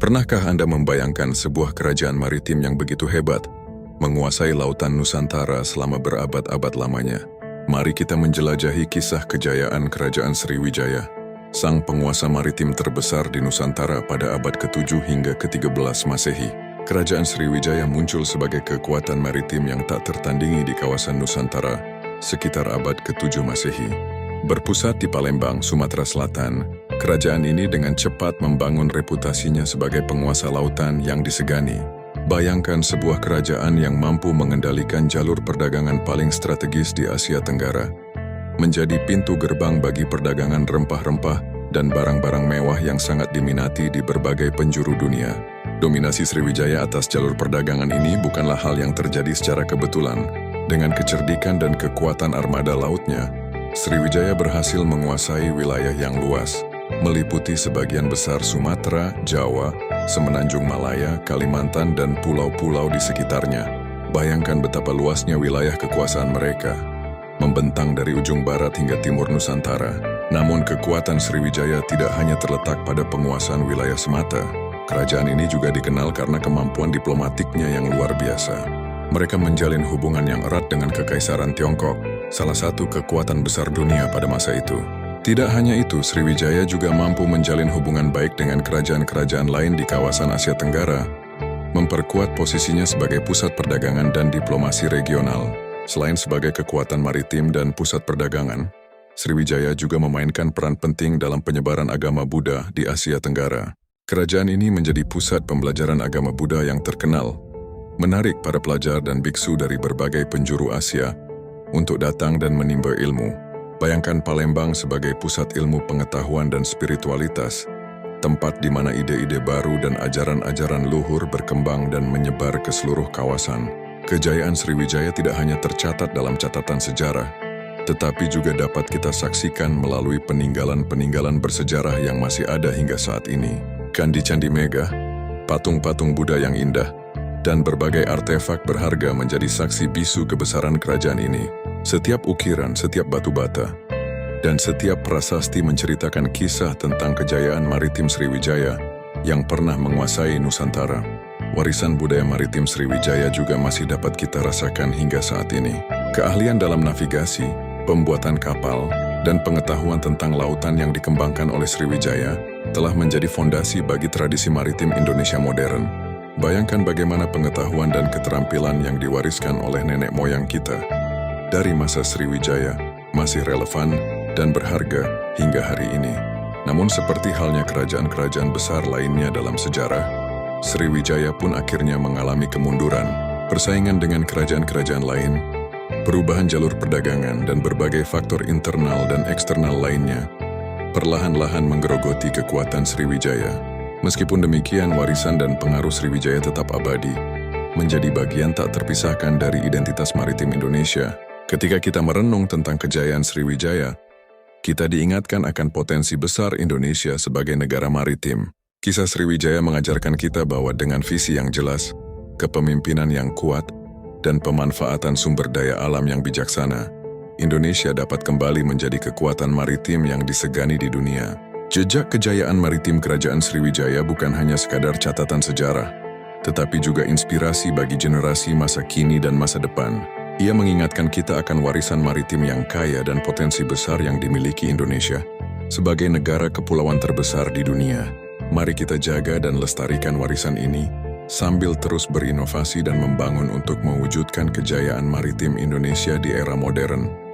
Pernahkah Anda membayangkan sebuah kerajaan maritim yang begitu hebat, menguasai lautan Nusantara selama berabad-abad lamanya? Mari kita menjelajahi kisah kejayaan Kerajaan Sriwijaya, sang penguasa maritim terbesar di Nusantara pada abad ke-7 hingga ke-13 Masehi. Kerajaan Sriwijaya muncul sebagai kekuatan maritim yang tak tertandingi di kawasan Nusantara sekitar abad ke-7 Masehi. Berpusat di Palembang, Sumatera Selatan, kerajaan ini dengan cepat membangun reputasinya sebagai penguasa lautan yang disegani. Bayangkan sebuah kerajaan yang mampu mengendalikan jalur perdagangan paling strategis di Asia Tenggara, menjadi pintu gerbang bagi perdagangan rempah-rempah dan barang-barang mewah yang sangat diminati di berbagai penjuru dunia. Dominasi Sriwijaya atas jalur perdagangan ini bukanlah hal yang terjadi secara kebetulan. Dengan kecerdikan dan kekuatan armada lautnya, Sriwijaya berhasil menguasai wilayah yang luas, meliputi sebagian besar Sumatera, Jawa, Semenanjung Malaya, Kalimantan, dan pulau-pulau di sekitarnya. Bayangkan betapa luasnya wilayah kekuasaan mereka, membentang dari ujung barat hingga timur Nusantara. Namun kekuatan Sriwijaya tidak hanya terletak pada penguasaan wilayah semata. Kerajaan ini juga dikenal karena kemampuan diplomatiknya yang luar biasa. Mereka menjalin hubungan yang erat dengan Kekaisaran Tiongkok, salah satu kekuatan besar dunia pada masa itu. Tidak hanya itu, Sriwijaya juga mampu menjalin hubungan baik dengan kerajaan-kerajaan lain di kawasan Asia Tenggara, memperkuat posisinya sebagai pusat perdagangan dan diplomasi regional. Selain sebagai kekuatan maritim dan pusat perdagangan, Sriwijaya juga memainkan peran penting dalam penyebaran agama Buddha di Asia Tenggara. Kerajaan ini menjadi pusat pembelajaran agama Buddha yang terkenal, menarik para pelajar dan biksu dari berbagai penjuru Asia untuk datang dan menimba ilmu. Bayangkan Palembang sebagai pusat ilmu pengetahuan dan spiritualitas, tempat di mana ide-ide baru dan ajaran-ajaran luhur berkembang dan menyebar ke seluruh kawasan. Kejayaan Sriwijaya tidak hanya tercatat dalam catatan sejarah, tetapi juga dapat kita saksikan melalui peninggalan-peninggalan bersejarah yang masih ada hingga saat ini. Candi-candi megah, patung-patung Buddha yang indah, dan berbagai artefak berharga menjadi saksi bisu kebesaran kerajaan ini. Setiap ukiran, setiap batu bata, dan setiap prasasti menceritakan kisah tentang kejayaan maritim Sriwijaya yang pernah menguasai Nusantara. Warisan budaya maritim Sriwijaya juga masih dapat kita rasakan hingga saat ini. Keahlian dalam navigasi, pembuatan kapal, dan pengetahuan tentang lautan yang dikembangkan oleh Sriwijaya telah menjadi fondasi bagi tradisi maritim Indonesia modern. Bayangkan bagaimana pengetahuan dan keterampilan yang diwariskan oleh nenek moyang kita dari masa Sriwijaya masih relevan dan berharga hingga hari ini. Namun seperti halnya kerajaan-kerajaan besar lainnya dalam sejarah, Sriwijaya pun akhirnya mengalami kemunduran, persaingan dengan kerajaan-kerajaan lain, perubahan jalur perdagangan, dan berbagai faktor internal dan eksternal lainnya perlahan-lahan menggerogoti kekuatan Sriwijaya. Meskipun demikian, warisan dan pengaruh Sriwijaya tetap abadi, menjadi bagian tak terpisahkan dari identitas maritim Indonesia. Ketika kita merenung tentang kejayaan Sriwijaya, kita diingatkan akan potensi besar Indonesia sebagai negara maritim. Kisah Sriwijaya mengajarkan kita bahwa dengan visi yang jelas, kepemimpinan yang kuat, dan pemanfaatan sumber daya alam yang bijaksana, Indonesia dapat kembali menjadi kekuatan maritim yang disegani di dunia. Jejak kejayaan maritim Kerajaan Sriwijaya bukan hanya sekadar catatan sejarah, tetapi juga inspirasi bagi generasi masa kini dan masa depan. Ia mengingatkan kita akan warisan maritim yang kaya dan potensi besar yang dimiliki Indonesia sebagai negara kepulauan terbesar di dunia. Mari kita jaga dan lestarikan warisan ini, sambil terus berinovasi dan membangun untuk mewujudkan kejayaan maritim Indonesia di era modern.